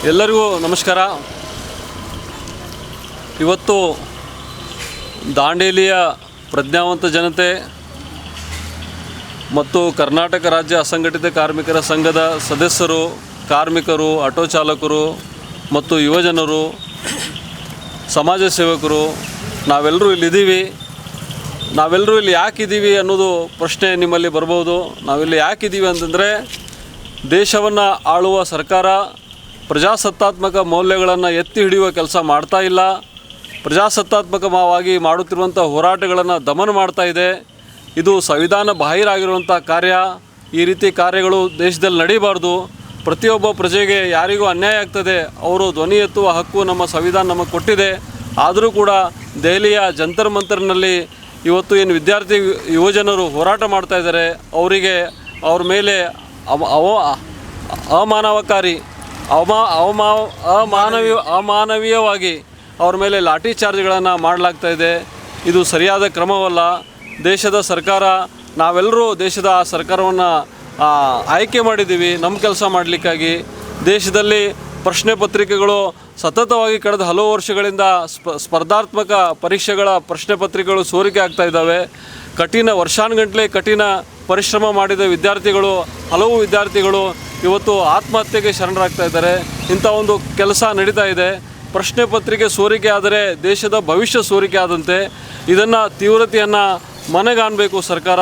ಎಲ್ಲರಿಗೂ ನಮಸ್ಕಾರ. ಇವತ್ತು ದಾಂಡೇಲಿಯ ಪ್ರಜ್ಞಾವಂತ ಜನತೆ ಮತ್ತು ಕರ್ನಾಟಕ ರಾಜ್ಯ ಅಸಂಘಟಿತ ಕಾರ್ಮಿಕರ ಸಂಘದ ಸದಸ್ಯರು, ಕಾರ್ಮಿಕರು, ಆಟೋ ಚಾಲಕರು ಮತ್ತು ಯುವಜನರು, ಸಮಾಜ ಸೇವಕರು ನಾವೆಲ್ಲರೂ ಇಲ್ಲಿದ್ದೀವಿ. ನಾವೆಲ್ಲರೂ ಇಲ್ಲಿ ಯಾಕಿದ್ದೀವಿ ಅನ್ನೋದು ಪ್ರಶ್ನೆ ನಿಮ್ಮಲ್ಲಿ ಬರ್ಬೋದು. ನಾವಿಲ್ಲಿ ಯಾಕಿದ್ದೀವಿ ಅಂತಂದರೆ, ದೇಶವನ್ನು ಆಳುವ ಸರ್ಕಾರ ಪ್ರಜಾಸತ್ತಾತ್ಮಕ ಮೌಲ್ಯಗಳನ್ನು ಎತ್ತಿ ಹಿಡಿಯುವ ಕೆಲಸ ಮಾಡ್ತಾ ಇಲ್ಲ. ಪ್ರಜಾಸತ್ತಾತ್ಮಕವಾಗಿ ಮಾಡುತ್ತಿರುವಂಥ ಹೋರಾಟಗಳನ್ನು ದಮನ ಮಾಡ್ತಾ ಇದೆ. ಇದು ಸಂವಿಧಾನ ಬಾಹಿರಾಗಿರುವಂಥ ಕಾರ್ಯ. ಈ ರೀತಿ ಕಾರ್ಯಗಳು ದೇಶದಲ್ಲಿ ನಡೀಬಾರ್ದು. ಪ್ರತಿಯೊಬ್ಬ ಪ್ರಜೆಗೆ ಯಾರಿಗೂ ಅನ್ಯಾಯ ಆಗ್ತದೆ, ಅವರು ಧ್ವನಿ ಎತ್ತುವ ಹಕ್ಕು ನಮ್ಮ ಸಂವಿಧಾನ ನಮಗೆ ಕೊಟ್ಟಿದೆ. ಆದರೂ ಕೂಡ ದೆಹಲಿಯ ಜಂತರ್ ಮಂತರ್ನಲ್ಲಿ ಇವತ್ತು ಏನು ವಿದ್ಯಾರ್ಥಿ ಯುವಜನರು ಹೋರಾಟ ಮಾಡ್ತಾ ಇದ್ದಾರೆ, ಅವರಿಗೆ ಅವ್ರ ಮೇಲೆ ಅಮಾನವೀಯವಾಗಿ ಅವ್ರ ಮೇಲೆ ಲಾಠಿ ಚಾರ್ಜ್ಗಳನ್ನು ಮಾಡಲಾಗ್ತಾ ಇದೆ. ಇದು ಸರಿಯಾದ ಕ್ರಮವಲ್ಲ. ದೇಶದ ಸರ್ಕಾರ, ನಾವೆಲ್ಲರೂ ದೇಶದ ಆ ಸರ್ಕಾರವನ್ನು ಆಯ್ಕೆ ಮಾಡಿದ್ದೀವಿ ನಮ್ಮ ಕೆಲಸ ಮಾಡಲಿಕ್ಕಾಗಿ. ದೇಶದಲ್ಲಿ ಪ್ರಶ್ನೆ ಪತ್ರಿಕೆಗಳು ಸತತವಾಗಿ ಕಳೆದ ಹಲವು ವರ್ಷಗಳಿಂದ ಸ್ಪರ್ಧಾತ್ಮಕ ಪರೀಕ್ಷೆಗಳ ಪ್ರಶ್ನೆ ಪತ್ರಿಕೆಗಳು ಸೋರಿಕೆ ಆಗ್ತಾ ಇದ್ದಾವೆ. ವರ್ಷಾನುಗಟ್ಟಲೆ ಕಠಿಣ ಪರಿಶ್ರಮ ಮಾಡಿದ ವಿದ್ಯಾರ್ಥಿಗಳು, ಹಲವು ವಿದ್ಯಾರ್ಥಿಗಳು ಇವತ್ತು ಆತ್ಮಹತ್ಯೆಗೆ ಶರಣರಾಗ್ತಾ ಇದ್ದಾರೆ. ಇಂಥ ಒಂದು ಕೆಲಸ ನಡೀತಾ ಇದೆ. ಪ್ರಶ್ನೆ ಪತ್ರಿಕೆ ಸೋರಿಕೆ ಆದರೆ ದೇಶದ ಭವಿಷ್ಯ ಸೋರಿಕೆ ಆದಂತೆ. ಇದನ್ನು ತೀವ್ರತೆಯನ್ನು ಮನಗಾಣಬೇಕು ಸರ್ಕಾರ.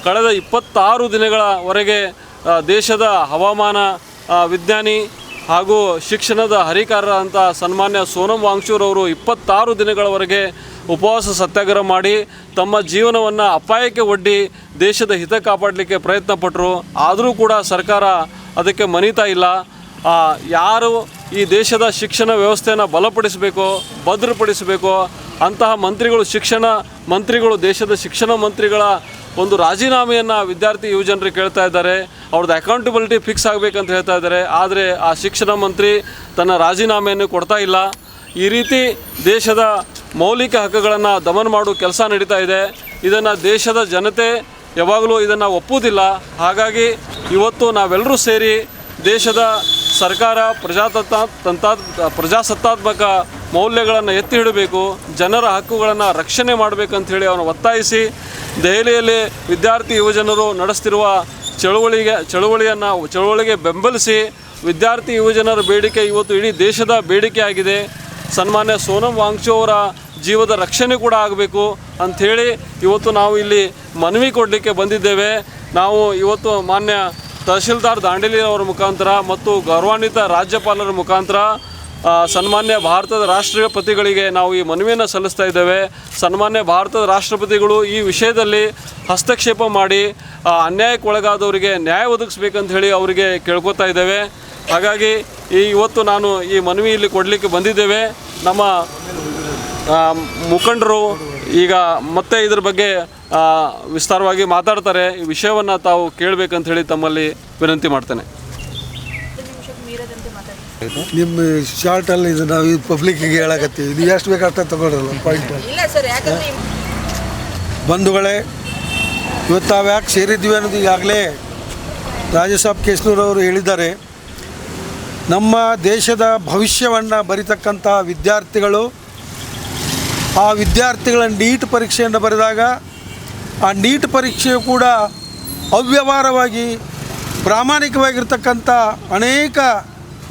ಕಳೆದ 26 ದಿನಗಳವರೆಗೆ ದೇಶದ ಹವಾಮಾನ ವಿಜ್ಞಾನಿ ಹಾಗೂ ಶಿಕ್ಷಣದ ಹರಿಕಾರ ಅಂತ ಸನ್ಮಾನ್ಯ ಸೋನಂ ವಾಂಗ್ಚೂರ್ ಅವರು 26 ದಿನಗಳವರೆಗೆ ಉಪವಾಸ ಸತ್ಯಾಗ್ರಹ ಮಾಡಿ ತಮ್ಮ ಜೀವನವನ್ನು ಅಪಾಯಕ್ಕೆ ಒಡ್ಡಿ ದೇಶದ ಹಿತ ಕಾಪಾಡಲಿಕ್ಕೆ ಪ್ರಯತ್ನ ಪಟ್ಟರು. ಆದರೂ ಕೂಡ ಸರ್ಕಾರ ಅದಕ್ಕೆ ಮನೀತಾ ಇಲ್ಲ. ಯಾರು ಈ ದೇಶದ ಶಿಕ್ಷಣ ವ್ಯವಸ್ಥೆಯನ್ನು ಬಲಪಡಿಸಬೇಕು, ಭದ್ರಪಡಿಸಬೇಕು ಅಂತಹ ಮಂತ್ರಿಗಳು, ಶಿಕ್ಷಣ ಮಂತ್ರಿಗಳು, ದೇಶದ ಶಿಕ್ಷಣ ಮಂತ್ರಿಗಳ ಒಂದು ರಾಜೀನಾಮೆಯನ್ನು ವಿದ್ಯಾರ್ಥಿ ಯುವಜನರು ಕೇಳ್ತಾ ಇದ್ದಾರೆ. ಅವ್ರದ್ದು ಅಕೌಂಟಬಿಲಿಟಿ ಫಿಕ್ಸ್ ಆಗಬೇಕಂತ ಹೇಳ್ತಾ ಇದ್ದಾರೆ. ಆದರೆ ಆ ಶಿಕ್ಷಣ ಮಂತ್ರಿ ತನ್ನ ರಾಜೀನಾಮೆಯನ್ನು ಕೊಡ್ತಾ ಇಲ್ಲ. ಈ ರೀತಿ ದೇಶದ ಮೌಲಿಕ ಹಕ್ಕುಗಳನ್ನು ದಮನ ಮಾಡುವ ಕೆಲಸ ನಡೀತಾ ಇದೆ. ಇದನ್ನು ದೇಶದ ಜನತೆ ಯಾವಾಗಲೂ ಇದನ್ನು ಒಪ್ಪುವುದಿಲ್ಲ. ಹಾಗಾಗಿ ಇವತ್ತು ನಾವೆಲ್ಲರೂ ಸೇರಿ ದೇಶದ ಸರ್ಕಾರ ಪ್ರಜಾಸತ್ತಾತ್ಮಕ ಮೌಲ್ಯಗಳನ್ನು ಎತ್ತಿ ಹಿಡಬೇಕು, ಜನರ ಹಕ್ಕುಗಳನ್ನು ರಕ್ಷಣೆ ಮಾಡಬೇಕಂಥೇಳಿ ಅವನು ಒತ್ತಾಯಿಸಿ ದೆಹಲಿಯಲ್ಲಿ ವಿದ್ಯಾರ್ಥಿ ಯುವಜನರು ನಡೆಸ್ತಿರುವ ಚಳುವಳಿಗೆ ಬೆಂಬಲಿಸಿ ವಿದ್ಯಾರ್ಥಿ ಯುವಜನರ ಬೇಡಿಕೆ ಇವತ್ತು ಇಡೀ ದೇಶದ ಬೇಡಿಕೆ ಆಗಿದೆ. ಸನ್ಮಾನ್ಯ ಸೋನಂ ವಾಂಗ್ಚೂ ಅವರ ಜೀವದ ರಕ್ಷಣೆ ಕೂಡ ಆಗಬೇಕು ಅಂಥೇಳಿ ಇವತ್ತು ನಾವು ಇಲ್ಲಿ ಮನವಿ ಕೊಡಲಿಕ್ಕೆ ಬಂದಿದ್ದೇವೆ. ನಾವು ಇವತ್ತು ಮಾನ್ಯ ತಹಶೀಲ್ದಾರ್ ದಾಂಡೇಲಿ ಅವರ ಮುಖಾಂತರ ಮತ್ತು ಗೌರವಾನ್ವಿತ ರಾಜ್ಯಪಾಲರ ಮುಖಾಂತರ ಸನ್ಮಾನ್ಯ ಭಾರತದ ರಾಷ್ಟ್ರಪತಿಗಳಿಗೆ ನಾವು ಈ ಮನವಿಯನ್ನು ಸಲ್ಲಿಸ್ತಾ ಇದ್ದೇವೆ. ಸನ್ಮಾನ್ಯ ಭಾರತದ ರಾಷ್ಟ್ರಪತಿಗಳು ಈ ವಿಷಯದಲ್ಲಿ ಹಸ್ತಕ್ಷೇಪ ಮಾಡಿ ಅನ್ಯಾಯಕ್ಕೊಳಗಾದವರಿಗೆ ನ್ಯಾಯ ಒದಗಿಸ್ಬೇಕಂತ ಹೇಳಿ ಅವರಿಗೆ ಕೇಳ್ಕೊತಾ ಇದ್ದೇವೆ. ಹಾಗಾಗಿ ಇವತ್ತು ನಾನು ಈ ಮನವಿ ಇಲ್ಲಿ ಕೊಡಲಿಕ್ಕೆ ಬಂದಿದ್ದೇವೆ. ನಮ್ಮ ಮುಖಂಡರು ಈಗ ಮತ್ತೆ ಇದ್ರ ಬಗ್ಗೆ ವಿಸ್ತಾರವಾಗಿ ಮಾತಾಡ್ತಾರೆ. ಈ ವಿಷಯವನ್ನು ತಾವು ಕೇಳಬೇಕಂತ ಹೇಳಿ ತಮ್ಮಲ್ಲಿ ವಿನಂತಿ ಮಾಡ್ತೇನೆ. ನಿಮ್ಮ ಶಾರ್ಟಲ್ಲಿ ಇದು ನಾವು ಈ ಪಬ್ಲಿಕ್ಕಿಗೆ ಹೇಳಕತ್ತೀವಿ. ಇದು ಎಷ್ಟು ಬೇಕಾಗ್ತದೆ ತಗೊಳ್ರಲ್ಲ ಪಾಯಿಂಟ್. ಬಂಧುಗಳೇ, ಇವತ್ತು ನಾವು ಯಾಕೆ ಸೇರಿದ್ವಿ ಅನ್ನೋದು ಈಗಾಗಲೇ ರಾಜಸಾಬ್ ಕೇಸ್ನೂರವರು ಹೇಳಿದ್ದಾರೆ. ನಮ್ಮ ದೇಶದ ಭವಿಷ್ಯವನ್ನು ಬರಿತಕ್ಕಂಥ ವಿದ್ಯಾರ್ಥಿಗಳು, ಆ ವಿದ್ಯಾರ್ಥಿಗಳ ನೀಟ್ ಪರೀಕ್ಷೆಯನ್ನು ಬರೆದಾಗ ಆ ನೀಟ್ ಪರೀಕ್ಷೆಯು ಕೂಡ ಅವ್ಯವಹಾರವಾಗಿ ಪ್ರಾಮಾಣಿಕವಾಗಿರ್ತಕ್ಕಂಥ ಅನೇಕ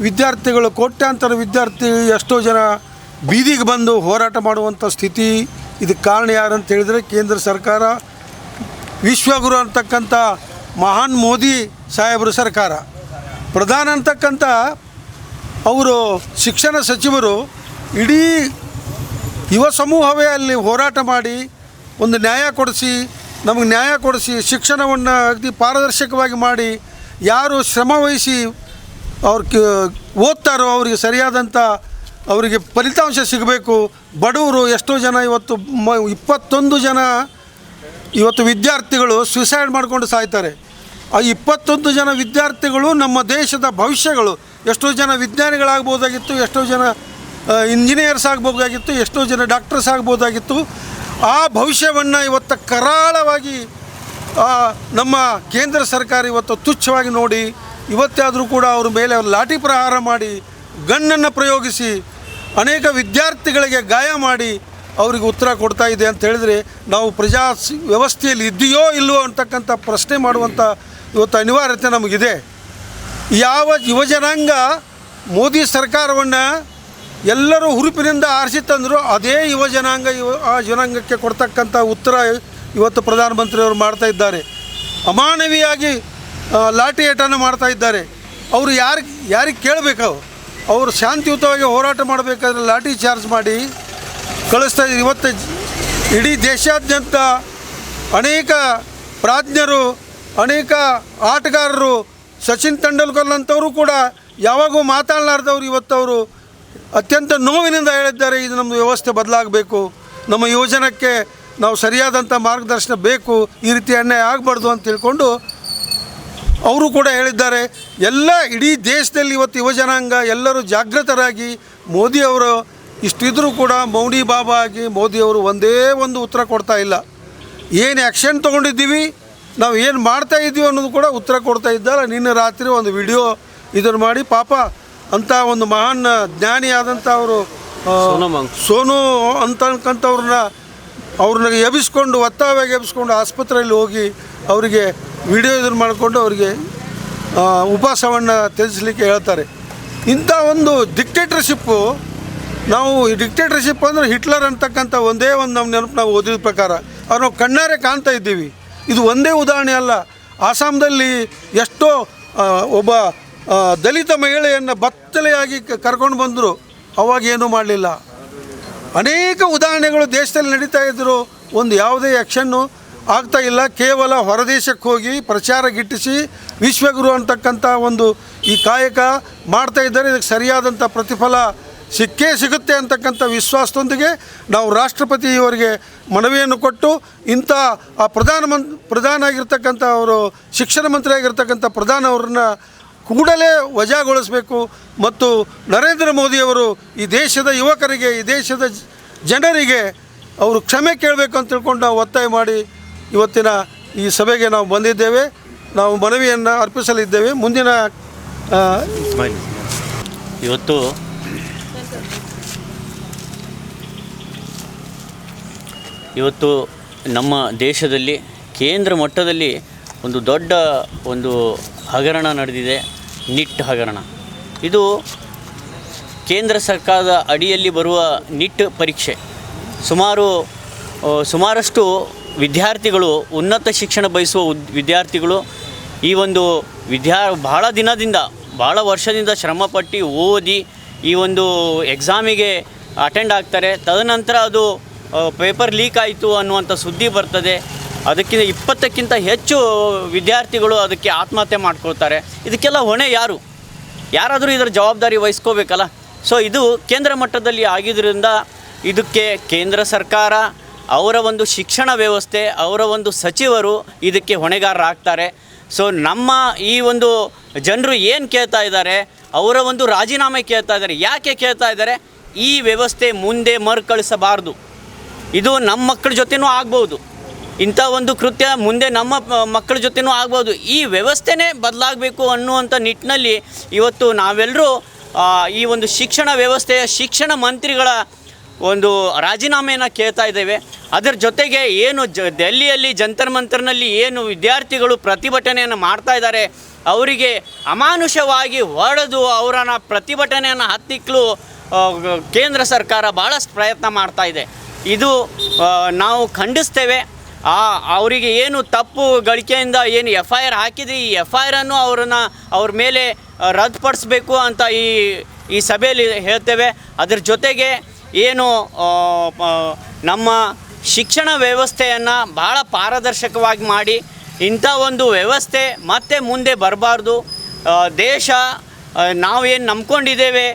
ವಿದ್ಯಾರ್ಥಿಗಳು, ಕೋಟ್ಯಾಂತರ ವಿದ್ಯಾರ್ಥಿ, ಎಷ್ಟೋ ಜನ ಬೀದಿಗೆ ಬಂದು ಹೋರಾಟ ಮಾಡುವಂಥ ಸ್ಥಿತಿ. ಇದಕ್ಕೆ ಕಾರಣ ಯಾರಂತ ಹೇಳಿದರೆ ಕೇಂದ್ರ ಸರ್ಕಾರ, ವಿಶ್ವಗುರು ಅಂತಕ್ಕಂಥ ಮಹಾನ್ ಮೋದಿ ಸಾಹೇಬರು ಸರ್ಕಾರ. ಪ್ರಧಾನ ಅಂತಕ್ಕಂಥ ಅವರು ಶಿಕ್ಷಣ ಸಚಿವರು ಇಡೀ ಯುವ ಸಮೂಹವೇ ಅಲ್ಲಿ ಹೋರಾಟ ಮಾಡಿ ಒಂದು ನಮಗೆ ನ್ಯಾಯ ಕೊಡಿಸಿ ಶಿಕ್ಷಣವನ್ನು ಅಗದಿ ಪಾರದರ್ಶಕವಾಗಿ ಮಾಡಿ, ಯಾರು ಶ್ರಮ ವಹಿಸಿ ಅವ್ರು ಓದ್ತಾರೋ ಅವರಿಗೆ ಸರಿಯಾದಂಥ ಅವರಿಗೆ ಫಲಿತಾಂಶ ಸಿಗಬೇಕು. ಬಡವರು ಎಷ್ಟೋ ಜನ ಇವತ್ತು 21 ಜನ ಇವತ್ತು ವಿದ್ಯಾರ್ಥಿಗಳು ಸುಸೈಡ್ ಮಾಡಿಕೊಂಡು ಸಾಯ್ತಾರೆ. ಆ 21 ಜನ ವಿದ್ಯಾರ್ಥಿಗಳು ನಮ್ಮ ದೇಶದ ಭವಿಷ್ಯಗಳು. ಎಷ್ಟೋ ಜನ ವಿಜ್ಞಾನಿಗಳಾಗ್ಬೋದಾಗಿತ್ತು, ಎಷ್ಟೋ ಜನ ಇಂಜಿನಿಯರ್ಸ್ ಆಗ್ಬೋದಾಗಿತ್ತು, ಎಷ್ಟೋ ಜನ ಡಾಕ್ಟರ್ಸ್ ಆಗ್ಬೋದಾಗಿತ್ತು. ಆ ಭವಿಷ್ಯವನ್ನು ಇವತ್ತು ಕರಾಳವಾಗಿ ನಮ್ಮ ಕೇಂದ್ರ ಸರ್ಕಾರ ಇವತ್ತು ತುಚ್ಛವಾಗಿ ನೋಡಿ ಇವತ್ತಾದರೂ ಕೂಡ ಅವ್ರ ಮೇಲೆ ಲಾಠಿ ಪ್ರಹಾರ ಮಾಡಿ ಗನ್ನನ್ನು ಪ್ರಯೋಗಿಸಿ ಅನೇಕ ವಿದ್ಯಾರ್ಥಿಗಳಿಗೆ ಗಾಯ ಮಾಡಿ ಅವರಿಗೆ ಉತ್ತರ ಕೊಡ್ತಾ ಇದೆ ಅಂತ ಹೇಳಿದರೆ ನಾವು ವ್ಯವಸ್ಥೆಯಲ್ಲಿ ಇದೆಯೋ ಇಲ್ಲವೋ ಅಂತಕ್ಕಂಥ ಪ್ರಶ್ನೆ ಮಾಡುವಂಥ ಇವತ್ತು ಅನಿವಾರ್ಯತೆ ನಮಗಿದೆ. ಯಾವ ಯುವಜನಾಂಗ ಮೋದಿ ಸರ್ಕಾರವನ್ನು ಎಲ್ಲರೂ ಹುರುಪಿನಿಂದ ಆರಿಸಿ ತಂದರು, ಅದೇ ಆ ಜನಾಂಗಕ್ಕೆ ಕೊಡ್ತಕ್ಕಂಥ ಉತ್ತರ ಇವತ್ತು ಪ್ರಧಾನಮಂತ್ರಿಯವರು ಮಾಡ್ತಾ ಇದ್ದಾರೆ. ಅಮಾನವೀಯವಾಗಿ ಲಾಠಿ ಏಟನ್ನು ಮಾಡ್ತಾ ಇದ್ದಾರೆ. ಅವರು ಯಾರಿಗೆ ಕೇಳಬೇಕು? ಅವರು ಶಾಂತಿಯುತವಾಗಿ ಹೋರಾಟ ಮಾಡಬೇಕಾದ್ರೆ ಲಾಠಿ ಚಾರ್ಜ್ ಮಾಡಿ ಕಳಿಸ್ತಾ ಇದ್ದಾರೆ. ಇವತ್ತು ಇಡೀ ದೇಶಾದ್ಯಂತ ಅನೇಕ ಪ್ರಾಜ್ಞರು, ಅನೇಕ ಆಟಗಾರರು, ಸಚಿನ್ ತೆಂಡೂಲ್ಕರ್ ಅಂಥವರು ಕೂಡ ಯಾವಾಗೂ ಮಾತಾಡಲಾರ್ದವ್ರು ಇವತ್ತವರು ಅತ್ಯಂತ ನೋವಿನಿಂದ ಹೇಳಿದ್ದಾರೆ, ಇದು ನಮ್ಮ ವ್ಯವಸ್ಥೆ ಬದಲಾಗಬೇಕು, ನಮ್ಮ ಯುವಜನಕ್ಕೆ ನಾವು ಸರಿಯಾದಂಥ ಮಾರ್ಗದರ್ಶನ ಬೇಕು, ಈ ರೀತಿ ಅನ್ಯಾಯ ಆಗಬಾರ್ದು ಅಂತ ತಿಳ್ಕೊಂಡು ಅವರು ಕೂಡ ಹೇಳಿದ್ದಾರೆ. ಇಡೀ ದೇಶದಲ್ಲಿ ಇವತ್ತು ಯುವಜನಾಂಗ ಎಲ್ಲರೂ ಜಾಗೃತರಾಗಿ ಮೋದಿಯವರು ಇಷ್ಟಿದ್ರೂ ಕೂಡ ಮೌನಿ ಬಾಬಾ ಆಗಿ ಮೋದಿಯವರು ಒಂದೇ ಒಂದು ಉತ್ತರ ಕೊಡ್ತಾ ಇಲ್ಲ. ಏನು ಆ್ಯಕ್ಷನ್ ತೊಗೊಂಡಿದ್ದೀವಿ, ನಾವು ಏನು ಮಾಡ್ತಾ ಇದ್ದೀವಿ ಅನ್ನೋದು ಕೂಡ ಉತ್ತರ ಕೊಡ್ತಾ ಇದ್ದಾರೆ. ನಿನ್ನೆ ರಾತ್ರಿ ಒಂದು ವಿಡಿಯೋ ಇದನ್ನು ಮಾಡಿ ಪಾಪ ಅಂಥ ಒಂದು ಮಹಾನ್ ಜ್ಞಾನಿ ಆದಂಥ ಅವರು ಸೋನು ಅವ್ರನ್ನ ಎಬ್ಬಿಸ್ಕೊಂಡು ಒತ್ತಾವಾಗಿ ಎಬ್ಬಿಸ್ಕೊಂಡು ಆಸ್ಪತ್ರೆಯಲ್ಲಿ ಹೋಗಿ ಅವರಿಗೆ ವಿಡಿಯೋ ಇದನ್ನು ಮಾಡಿಕೊಂಡು ಅವರಿಗೆ ಉಪವಾಸವನ್ನು ತ್ಯಜಿಸಲಿಕ್ಕೆ ಹೇಳ್ತಾರೆ. ಇಂಥ ಒಂದು ಡಿಕ್ಟೇಟರ್ಶಿಪ್ಪು, ನಾವು ಡಿಕ್ಟೇಟರ್ಶಿಪ್ ಅಂದರೆ ಹಿಟ್ಲರ್ ಅಂತಕ್ಕಂಥ ಒಂದೇ ಒಂದು ನಮ್ಮ ನೆನಪು ನಾವು ಓದಿದ ಪ್ರಕಾರ ಅವ್ರು ನಾವು ಕಣ್ಣಾರೆ ಕಾಣ್ತಾ ಇದ್ದೀವಿ. ಇದು ಒಂದೇ ಉದಾಹರಣೆ ಅಲ್ಲ. ಆಸಾಮದಲ್ಲಿ ಎಷ್ಟೋ ಒಬ್ಬ ದಲಿತ ಮಹಿಳೆಯನ್ನು ಬತ್ತಲೆಯಾಗಿ ಕರ್ಕೊಂಡು ಬಂದರು, ಅವಾಗೇನೂ ಮಾಡಲಿಲ್ಲ. ಅನೇಕ ಉದಾಹರಣೆಗಳು ದೇಶದಲ್ಲಿ ನಡೀತಾ ಇದ್ದರು, ಒಂದು ಯಾವುದೇ ಆ್ಯಕ್ಷನ್ನು ಆಗ್ತಾ ಇಲ್ಲ. ಕೇವಲ ಹೊರದೇಶಕ್ಕೆ ಹೋಗಿ ಪ್ರಚಾರ ಗಿಟ್ಟಿಸಿ ವಿಶ್ವಗುರು ಅಂತಕ್ಕಂಥ ಒಂದು ಈ ಕಾಯಕ ಮಾಡ್ತಾ ಇದ್ದಾರೆ. ಇದಕ್ಕೆ ಸರಿಯಾದಂಥ ಪ್ರತಿಫಲ ಸಿಕ್ಕೇ ಸಿಗುತ್ತೆ ಅಂತಕ್ಕಂಥ ವಿಶ್ವಾಸದೊಂದಿಗೆ ನಾವು ರಾಷ್ಟ್ರಪತಿಯವರಿಗೆ ಮನವಿಯನ್ನು ಕೊಟ್ಟು ಇಂಥ ಆ ಪ್ರಧಾನ ಆಗಿರ್ತಕ್ಕಂಥ ಅವರು ಶಿಕ್ಷಣ ಮಂತ್ರಿ ಆಗಿರ್ತಕ್ಕಂಥ ಅವ್ರನ್ನ ಕೂಡಲೇ ವಜಾಗೊಳಿಸಬೇಕು ಮತ್ತು ನರೇಂದ್ರ ಮೋದಿಯವರು ಈ ದೇಶದ ಯುವಕರಿಗೆ, ಈ ದೇಶದ ಜನರಿಗೆ ಅವರು ಕ್ಷಮೆ ಕೇಳಬೇಕು ಅಂತ ತಿಳ್ಕೊಂಡು ನಾವು ಒತ್ತಾಯ ಮಾಡಿ ಇವತ್ತಿನ ಈ ಸಭೆಗೆ ನಾವು ಬಂದಿದ್ದೇವೆ. ನಾವು ಮನವಿಯನ್ನು ಅರ್ಪಿಸಲಿದ್ದೇವೆ. ಮುಂದಿನ ಇವತ್ತು ನಮ್ಮ ದೇಶದಲ್ಲಿ ಕೇಂದ್ರ ಮಟ್ಟದಲ್ಲಿ ಒಂದು ದೊಡ್ಡ ಒಂದು ಹಗರಣ ನಡೆದಿದೆ, ನಿಟ್ ಹಗರಣ. ಇದು ಕೇಂದ್ರ ಸರ್ಕಾರದ ಅಡಿಯಲ್ಲಿ ಬರುವ ನಿಟ್ ಪರೀಕ್ಷೆ. ಸುಮಾರಷ್ಟು ವಿದ್ಯಾರ್ಥಿಗಳು, ಉನ್ನತ ಶಿಕ್ಷಣ ಬಯಸುವ ವಿದ್ಯಾರ್ಥಿಗಳು ಈ ಒಂದು ಬಹಳ ದಿನದಿಂದ, ಭಾಳ ವರ್ಷದಿಂದ ಶ್ರಮಪಟ್ಟು ಓದಿ ಈ ಒಂದು ಎಕ್ಸಾಮಿಗೆ ಅಟೆಂಡ್ ಆಗ್ತಾರೆ. ತದನಂತರ ಅದು ಪೇಪರ್ ಲೀಕ್ ಆಯಿತು ಅನ್ನುವಂಥ ಸುದ್ದಿ ಬರ್ತದೆ. ಅದಕ್ಕಿಂತ 20ಕ್ಕಿಂತ ಹೆಚ್ಚು ವಿದ್ಯಾರ್ಥಿಗಳು ಅದಕ್ಕೆ ಆತ್ಮಹತ್ಯೆ ಮಾಡ್ಕೊಳ್ತಾರೆ. ಇದಕ್ಕೆಲ್ಲ ಹೊಣೆ ಯಾರಾದರೂ ಇದರ ಜವಾಬ್ದಾರಿ ವಹಿಸ್ಕೋಬೇಕಲ್ಲ. ಸೊ ಇದು ಕೇಂದ್ರ ಮಟ್ಟದಲ್ಲಿ ಆಗಿದ್ದರಿಂದ ಇದಕ್ಕೆ ಕೇಂದ್ರ ಸರ್ಕಾರ, ಅವರ ಒಂದು ಶಿಕ್ಷಣ ವ್ಯವಸ್ಥೆ, ಅವರ ಒಂದು ಸಚಿವರು ಇದಕ್ಕೆ ಹೊಣೆಗಾರರಾಗ್ತಾರೆ. ಸೊ ನಮ್ಮ ಈ ಒಂದು ಜನರು ಏನು ಕೇಳ್ತಾ ಇದ್ದಾರೆ, ಅವರ ಒಂದು ರಾಜೀನಾಮೆ ಕೇಳ್ತಾ ಇದ್ದಾರೆ. ಯಾಕೆ ಕೇಳ್ತಾ ಇದ್ದಾರೆ? ಈ ವ್ಯವಸ್ಥೆ ಮುಂದೆ ಮರುಕಳಿಸಬಾರ್ದು. ಇದು ನಮ್ಮ ಮಕ್ಕಳ ಜೊತೆನೂ ಆಗ್ಬೋದು, ಇಂಥ ಒಂದು ಕೃತ್ಯ ಮುಂದೆ ನಮ್ಮ ಮಕ್ಕಳ ಜೊತೆನೂ ಆಗ್ಬೋದು. ಈ ವ್ಯವಸ್ಥೆನೇ ಬದಲಾಗಬೇಕು ಅನ್ನುವಂಥ ನಿಟ್ಟಿನಲ್ಲಿ ಇವತ್ತು ನಾವೆಲ್ಲರೂ ಈ ಒಂದು ಶಿಕ್ಷಣ ವ್ಯವಸ್ಥೆಯ ಶಿಕ್ಷಣ ಮಂತ್ರಿಗಳ ಒಂದು ರಾಜೀನಾಮೆಯನ್ನು ಕೇಳ್ತಾ ಇದ್ದೇವೆ. ಅದರ ಜೊತೆಗೆ ಏನು ದೆಹಲಿಯಲ್ಲಿ ಜಂತರ್ ಮಂತರ್ನಲ್ಲಿ ಏನು ವಿದ್ಯಾರ್ಥಿಗಳು ಪ್ರತಿಭಟನೆಯನ್ನು ಮಾಡ್ತಾ ಇದ್ದಾರೆ, ಅವರಿಗೆ ಅಮಾನುಷವಾಗಿ ಹೊಡೆದು ಅವರನ್ನು ಪ್ರತಿಭಟನೆಯನ್ನು ಹತ್ತಿಕ್ಕಲು ಕೇಂದ್ರ ಸರ್ಕಾರ ಭಾಳಷ್ಟು ಪ್ರಯತ್ನ ಮಾಡ್ತಾ ಇದೆ. ಇದು ನಾವು ಖಂಡಿಸ್ತೇವೆ. ಅವರಿಗೆ ಏನು ತಪ್ಪು ಗಳಿಕೆಯಿಂದ ಏನು FIR ಹಾಕಿದ್ರೆ, ಈ FIR-ಅನ್ನು ಅವ್ರ ಮೇಲೆ ರದ್ದುಪಡಿಸಬೇಕು ಅಂತ ಈ ಸಭೆಯಲ್ಲಿ ಹೇಳ್ತೇವೆ. ಅದರ ಜೊತೆಗೆ ಏನು ನಮ್ಮ ಶಿಕ್ಷಣ ವ್ಯವಸ್ಥೆಯನ್ನು ಭಾಳ ಪಾರದರ್ಶಕವಾಗಿ ಮಾಡಿ ಇಂಥ ಒಂದು ವ್ಯವಸ್ಥೆ ಮತ್ತೆ ಮುಂದೆ ಬರಬಾರ್ದು. ದೇಶ ನಾವೇನು ನಂಬ್ಕೊಂಡಿದ್ದೇವೆ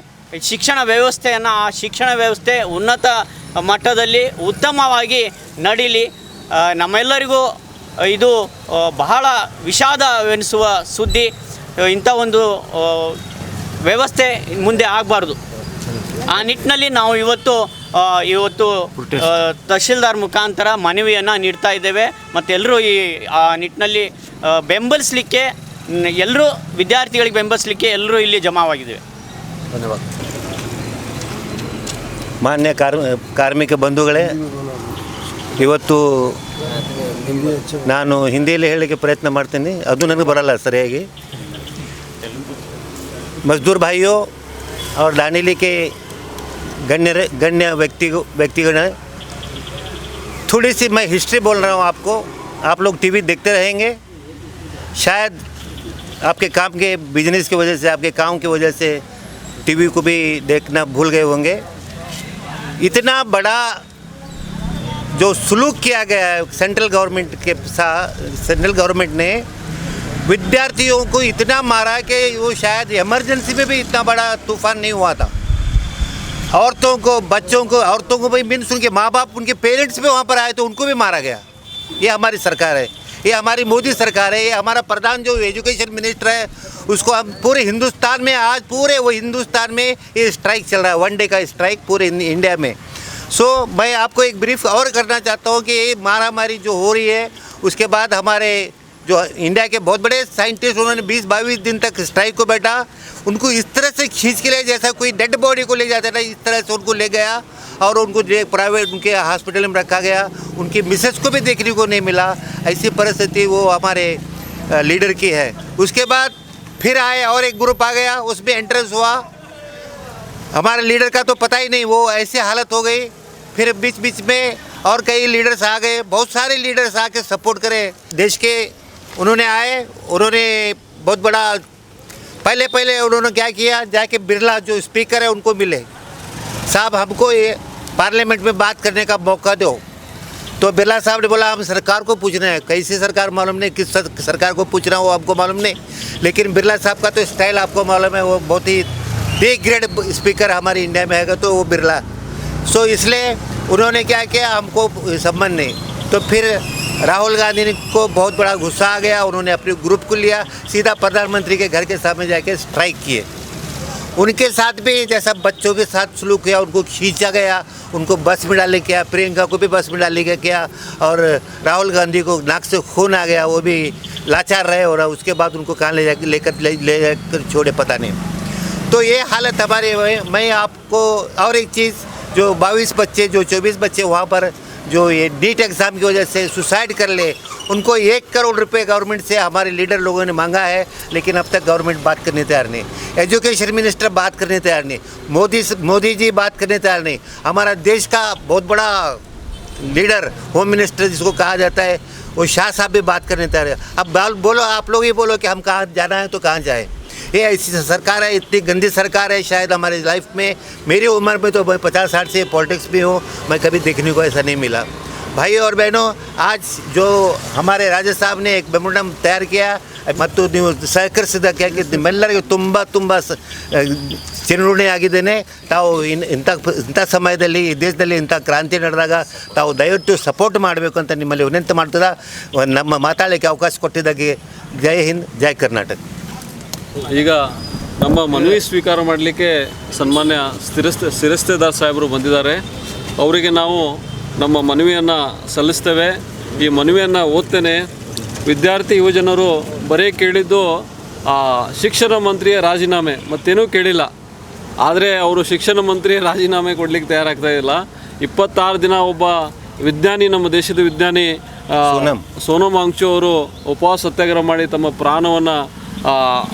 ಶಿಕ್ಷಣ ವ್ಯವಸ್ಥೆಯನ್ನು, ಆ ಶಿಕ್ಷಣ ವ್ಯವಸ್ಥೆ ಉನ್ನತ ಮಟ್ಟದಲ್ಲಿ ಉತ್ತಮವಾಗಿ ನಡೀಲಿ. ನಮ್ಮೆಲ್ಲರಿಗೂ ಇದು ಬಹಳ ವಿಷಾದವೆನಿಸುವ ಸುದ್ದಿ. ಇಂಥ ಒಂದು ವ್ಯವಸ್ಥೆ ಮುಂದೆ ಆಗಬಾರ್ದು. ಆ ನಿಟ್ಟಿನಲ್ಲಿ ನಾವು ಇವತ್ತು ತಹಶೀಲ್ದಾರ್ ಮುಖಾಂತರ ಮನವಿಯನ್ನು ನೀಡ್ತಾ ಇದ್ದೇವೆ. ಮತ್ತು ಎಲ್ಲರೂ ಆ ನಿಟ್ಟಿನಲ್ಲಿ ಬೆಂಬಲಿಸಲಿಕ್ಕೆ, ಎಲ್ಲರೂ ವಿದ್ಯಾರ್ಥಿಗಳಿಗೆ ಬೆಂಬಲಿಸಲಿಕ್ಕೆ ಎಲ್ಲರೂ ಇಲ್ಲಿ ಜಮಾವಾಗಿದ್ದೇವೆ. ಧನ್ಯವಾದ. ಮಾನ್ಯ ಕಾರ್ಮಿಕ ಬಂಧುಗಳೇ, ಇವತ್ತು ನಾನು ಹಿಂದಿಯಲ್ಲಿ ಹೇಳಲಿಕ್ಕೆ ಪ್ರಯತ್ನ ಮಾಡ್ತೀನಿ, ಅದು ನನಗೆ ಬರಲ್ಲ ಸರಿಯಾಗಿ. मजदूर भाइयों और दानिली के गण्य व्यक्तिगण, थोड़ी सी मैं हिस्ट्री बोल रहा हूँ आपको. आप लोग टीवी देखते रहेंगे, शायद आपके काम के बिजनेस की वजह से, आपके काम की वजह से टीवी को भी देखना भूल गए होंगे. इतना बड़ा जो सुलूक किया गया है सेंट्रल गवर्नमेंट के साथ, सेंट्रल गवर्नमेंट ने विद्यार्थियों को इतना मारा कि वो शायद इमरजेंसी में भी इतना बड़ा तूफान नहीं हुआ था. औरतों को, बच्चों को, औरतों को भी मीन्स उनके माँ बाप, उनके पेरेंट्स भी वहाँ पर आए तो उनको भी मारा गया. ये हमारी सरकार है, ये हमारी मोदी सरकार है. ये हमारा प्रधान जो एजुकेशन मिनिस्टर है, उसको हम पूरे हिंदुस्तान में, आज पूरे वो हिंदुस्तान में ये स्ट्राइक चल रहा है, 1 डे का स्ट्राइक पूरे इंडिया में. सो मैं आपको एक ब्रीफ और करना चाहता हूँ कि ये मारामारी जो हो रही है, उसके बाद हमारे जो इंडिया के बहुत बड़े साइंटिस्ट, उन्होंने 20-22 दिन तक स्ट्राइक को बैठा. उनको इस तरह से खींच के ले, जैसा कोई डेड बॉडी को ले जाता था, इस तरह से उनको ले गया और उनको प्राइवेट उनके हॉस्पिटल में रखा गया. उनकी मिसेस को भी देखने को नहीं मिला. ऐसी परिस्थिति वो हमारे लीडर की है. उसके बाद फिर आए और एक ग्रुप आ गया, उसमें एंट्रेंस हुआ. हमारे लीडर का तो पता ही नहीं, वो ऐसी हालत हो गई. फिर बीच बीच में और कई लीडर्स आ गए, बहुत सारे लीडर्स आके सपोर्ट करे देश के. उन्होंने आए, उन्होंने बहुत बड़ा पहले उन्होंने क्या किया, जाके बिरला जो स्पीकर है उनको मिले, साहब हमको ये पार्लियामेंट में बात करने का मौका दो. तो बिरला साहब ने बोला हम सरकार को पूछना है. कैसी सरकार मालूम नहीं, किस सरकार को पूछना वो हमको मालूम नहीं, लेकिन बिरला साहब का तो स्टाइल आपको मालूम है, वो बहुत ही बी ग्रेड स्पीकर हमारे इंडिया में है तो वो बिरला. सो इसलिए उन्होंने क्या किया, हमको संबंध नहीं. तो फिर राहुल गांधी को बहुत बड़ा गुस्सा आ गया. उन्होंने अपने ग्रुप को लिया, सीधा प्रधानमंत्री के घर के सामने जाके स्ट्राइक किए. उनके साथ भी जैसा बच्चों के साथ सलूक किया, उनको खींचा गया, उनको बस में डालने किया. प्रियंका को भी बस में डालने का किया और राहुल गांधी को नाक से खून आ गया, वो भी लाचार रहे. और उसके बाद उनको कहाँ ले जाकर छोड़े पता नहीं. तो ये हालत हमारे. मैं आपको और एक चीज़, जो 22 बच्चे, जो 24 बच्चे वहाँ पर जो ये नीट एग्ज़ाम की वजह से सुसाइड कर ले, उनको 1 करोड़ रुपए गवर्नमेंट से हमारे लीडर लोगों ने मांगा है, लेकिन अब तक गवर्नमेंट बात करने तैयार नहीं. एजुकेशन मिनिस्टर बात करने तैयार नहीं. मोदी जी बात करने तैयार नहीं. हमारा देश का बहुत बड़ा लीडर, होम मिनिस्टर जिसको कहा जाता है, वो शाह साहब भी बात करने तैयार है. अब बोलो, आप लोग ही बोलो कि हम कहाँ जाना है तो कहाँ जाए. ये ऐसी सरकार है, इतनी गंदी सरकार है शायद हमारी लाइफ में. मेरी उम्र में तो मैं 50-60 से पॉलिटिक्स में हूँ, मैं कभी देखने को ऐसा नहीं मिला. भाई और बहनों, आज जो हमारे राजा साहब ने एक मेमोरेंडम तैयार किया, ಮತ್ತು ನೀವು ಸಹಕರಿಸಿದ್ದಕ್ಕೆ ನಿಮ್ಮೆಲ್ಲರಿಗೂ ತುಂಬ ಚಿರಋಣಿ ಆಗಿದ್ದೇನೆ. ತಾವು ಇಂಥ ಸಮಯದಲ್ಲಿ ಈ ದೇಶದಲ್ಲಿ ಇಂಥ ಕ್ರಾಂತಿ ನಡೆದಾಗ ತಾವು ದಯವಿಟ್ಟು ಸಪೋರ್ಟ್ ಮಾಡಬೇಕು ಅಂತ ನಿಮ್ಮಲ್ಲಿ ವಿನಂತಿ ಮಾಡ್ತದ. ನಮ್ಮ ಮಾತಾಡಲಿಕ್ಕೆ ಅವಕಾಶ ಕೊಟ್ಟಿದ್ದಕ್ಕೆ ಜೈ ಹಿಂದ್, ಜೈ ಕರ್ನಾಟಕ. ಈಗ ನಮ್ಮ ಮನವಿ ಸ್ವೀಕಾರ ಮಾಡಲಿಕ್ಕೆ ಸನ್ಮಾನ್ಯ ಶಿರಸ್ತೇದಾರ್ ಸಾಹೇಬರು ಬಂದಿದ್ದಾರೆ. ಅವರಿಗೆ ನಾವು ನಮ್ಮ ಮನವಿಯನ್ನು ಸಲ್ಲಿಸ್ತೇವೆ. ಈ ಮನವಿಯನ್ನು ಓದ್ತೇನೆ. ವಿದ್ಯಾರ್ಥಿ ಯುವಜನರು ಬರೀ ಕೇಳಿದ್ದು ಶಿಕ್ಷಣ ಮಂತ್ರಿಯ ರಾಜೀನಾಮೆ, ಮತ್ತೇನೂ ಕೇಳಿಲ್ಲ. ಆದರೆ ಅವರು ಶಿಕ್ಷಣ ಮಂತ್ರಿ ರಾಜೀನಾಮೆ ಕೊಡಲಿಕ್ಕೆ ತಯಾರಾಗ್ತಾ ಇಲ್ಲ. 26 ದಿನ ಒಬ್ಬ ವಿಜ್ಞಾನಿ, ನಮ್ಮ ದೇಶದ ವಿಜ್ಞಾನಿ ಸೋನಮ್ ವಾಂಗ್ಚು ಅವರು ಉಪವಾಸ ಸತ್ಯಾಗ್ರಹ ಮಾಡಿ ತಮ್ಮ ಪ್ರಾಣವನ್ನು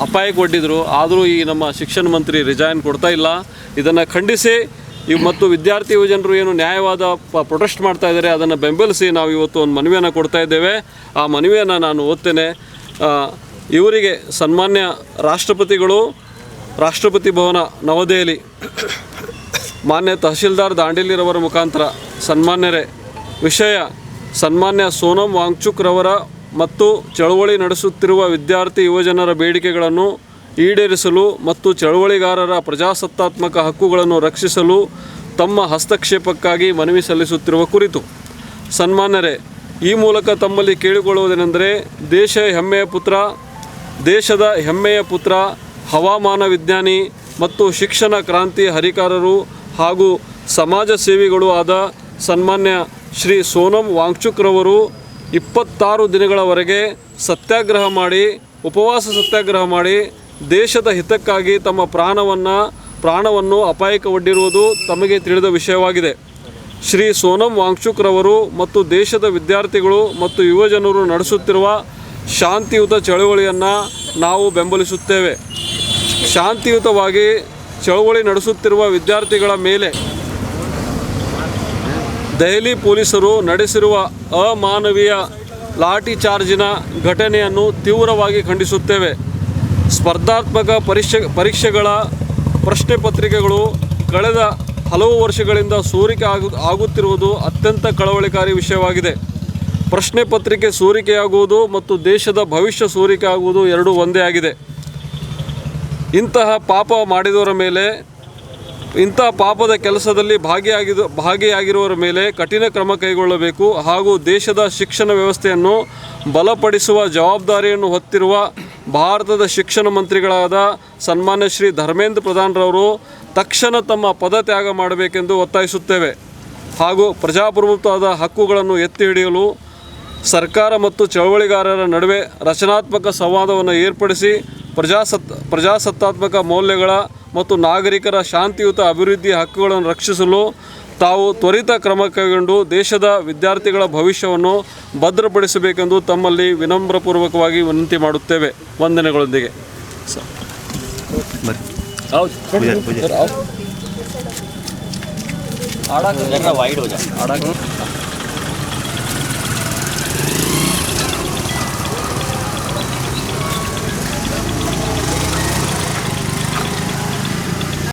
ಅಪಾಯಕ್ಕೆ ಒಡ್ಡಿದ್ರು. ಆದರೂ ಈ ನಮ್ಮ ಶಿಕ್ಷಣ ಮಂತ್ರಿ ರಿಜೈನ್ ಕೊಡ್ತಾ ಇಲ್ಲ. ಇದನ್ನು ಖಂಡಿಸಿ ಮತ್ತು ವಿದ್ಯಾರ್ಥಿ ಯುವಜನರು ಏನು ನ್ಯಾಯವಾದ ಪ್ರೊಟೆಸ್ಟ್ ಮಾಡ್ತಾ ಇದ್ದಾರೆ, ಅದನ್ನು ಬೆಂಬಲಿಸಿ ನಾವು ಇವತ್ತು ಒಂದು ಮನವಿಯನ್ನು ಕೊಡ್ತಾ ಇದ್ದೇವೆ. ಆ ಮನವಿಯನ್ನು ನಾನು ಓದ್ತೇನೆ. ಇವರಿಗೆ ಸನ್ಮಾನ್ಯ ರಾಷ್ಟ್ರಪತಿಗಳು, ರಾಷ್ಟ್ರಪತಿ ಭವನ ನವದೆಹಲಿ, ಮಾನ್ಯ ತಹಶೀಲ್ದಾರ್ ದಾಂಡೇಲಿರವರ ಮುಖಾಂತರ ಸನ್ಮಾನ್ಯರೇ, ವಿಷಯ ಸನ್ಮಾನ್ಯ ಸೋನಮ್ ವಾಂಗ್ಚುಕ್ ರವರ ಮತ್ತು ಚಳವಳಿ ನಡೆಸುತ್ತಿರುವ ವಿದ್ಯಾರ್ಥಿ ಯುವಜನರ ಬೇಡಿಕೆಗಳನ್ನು ಈಡೇರಿಸಲು ಮತ್ತು ಚಳವಳಿಗಾರರ ಪ್ರಜಾಸತ್ತಾತ್ಮಕ ಹಕ್ಕುಗಳನ್ನು ರಕ್ಷಿಸಲು ತಮ್ಮ ಹಸ್ತಕ್ಷೇಪಕ್ಕಾಗಿ ಮನವಿ ಸಲ್ಲಿಸುತ್ತಿರುವ ಕುರಿತು. ಸನ್ಮಾನ್ಯರೇ, ಈ ಮೂಲಕ ತಮ್ಮಲ್ಲಿ ಕೇಳಿಕೊಳ್ಳುವುದೇನೆಂದರೆ, ದೇಶದ ಹೆಮ್ಮೆಯ ಪುತ್ರ, ಹವಾಮಾನ ವಿಜ್ಞಾನಿ ಮತ್ತು ಶಿಕ್ಷಣ ಕ್ರಾಂತಿ ಹರಿಕಾರರು ಹಾಗೂ ಸಮಾಜ ಸೇವಿಗಳು ಆದ ಸನ್ಮಾನ್ಯ ಶ್ರೀ ಸೋನಮ್ ವಾಂಗ್ಚುಕ್ ರವರು 26 ದಿನಗಳವರೆಗೆ ಉಪವಾಸ ಸತ್ಯಾಗ್ರಹ ಮಾಡಿ ದೇಶದ ಹಿತಕ್ಕಾಗಿ ತಮ್ಮ ಪ್ರಾಣವನ್ನು ಪ್ರಾಣವನ್ನು ಅಪಾಯಕ್ಕೆ ಒಡ್ಡಿರುವುದು ತಮಗೆ ತಿಳಿದ ವಿಷಯವಾಗಿದೆ. ಶ್ರೀ ಸೋನಂ ವಾಂಗ್ಚುಕ್ ರವರು ಮತ್ತು ದೇಶದ ವಿದ್ಯಾರ್ಥಿಗಳು ಮತ್ತು ಯುವಜನರು ನಡೆಸುತ್ತಿರುವ ಶಾಂತಿಯುತ ಚಳವಳಿಯನ್ನು ನಾವು ಬೆಂಬಲಿಸುತ್ತೇವೆ. ಶಾಂತಿಯುತವಾಗಿ ಚಳವಳಿ ನಡೆಸುತ್ತಿರುವ ವಿದ್ಯಾರ್ಥಿಗಳ ಮೇಲೆ ದೆಹಲಿ ಪೊಲೀಸರು ನಡೆಸಿರುವ ಅಮಾನವೀಯ ಲಾಠಿ ಚಾರ್ಜಿನ ಘಟನೆಯನ್ನು ತೀವ್ರವಾಗಿ ಖಂಡಿಸುತ್ತೇವೆ. ಸ್ಪರ್ಧಾತ್ಮಕ ಪರೀಕ್ಷೆಗಳ ಪ್ರಶ್ನೆ ಪತ್ರಿಕೆಗಳು ಕಳೆದ ಹಲವು ವರ್ಷಗಳಿಂದ ಸೋರಿಕೆ ಆಗುತ್ತಿರುವುದು ಅತ್ಯಂತ ಕಳವಳಕಾರಿ ವಿಷಯವಾಗಿದೆ. ಪ್ರಶ್ನೆ ಪತ್ರಿಕೆ ಸೋರಿಕೆಯಾಗುವುದು ಮತ್ತು ದೇಶದ ಭವಿಷ್ಯ ಸೋರಿಕೆ ಆಗುವುದು ಎರಡೂ ಒಂದೇ ಆಗಿದೆ. ಇಂತಹ ಪಾಪದ ಕೆಲಸದಲ್ಲಿ ಭಾಗಿಯಾಗಿರುವವರ ಮೇಲೆ ಕಠಿಣ ಕ್ರಮ ಕೈಗೊಳ್ಳಬೇಕು ಹಾಗೂ ದೇಶದ ಶಿಕ್ಷಣ ವ್ಯವಸ್ಥೆಯನ್ನು ಬಲಪಡಿಸುವ ಜವಾಬ್ದಾರಿಯನ್ನು ಹೊತ್ತಿರುವ ಭಾರತದ ಶಿಕ್ಷಣ ಮಂತ್ರಿಗಳಾದ ಸನ್ಮಾನ್ಯ ಶ್ರೀ ಧರ್ಮೇಂದ್ರ ಪ್ರಧಾನ್ರವರು ತಕ್ಷಣ ತಮ್ಮ ಪದತ್ಯಾಗ ಮಾಡಬೇಕೆಂದು ಒತ್ತಾಯಿಸುತ್ತೇವೆ. ಹಾಗೂ ಪ್ರಜಾಪ್ರಭುತ್ವದ ಹಕ್ಕುಗಳನ್ನು ಎತ್ತಿ ಹಿಡಿಯಲು ಸರ್ಕಾರ ಮತ್ತು ಚಳವಳಿಗಾರರ ನಡುವೆ ರಚನಾತ್ಮಕ ಸಂವಾದವನ್ನು ಏರ್ಪಡಿಸಿ ಪ್ರಜಾಸತ್ತಾತ್ಮಕ ಮೌಲ್ಯಗಳ ಮತ್ತು ನಾಗರಿಕರ ಶಾಂತಿಯುತ ಅಭಿವೃದ್ಧಿ ಹಕ್ಕುಗಳನ್ನು ರಕ್ಷಿಸಲು ತಾವು ತ್ವರಿತ ಕ್ರಮ ಕೈಗೊಂಡು ದೇಶದ ವಿದ್ಯಾರ್ಥಿಗಳ ಭವಿಷ್ಯವನ್ನು ಭದ್ರಪಡಿಸಬೇಕೆಂದು ತಮ್ಮಲ್ಲಿ ವಿನಮ್ರಪೂರ್ವಕವಾಗಿ ವಿನಂತಿ ಮಾಡುತ್ತೇವೆ. ವಂದನೆಗಳೊಂದಿಗೆ वाइड हो जाए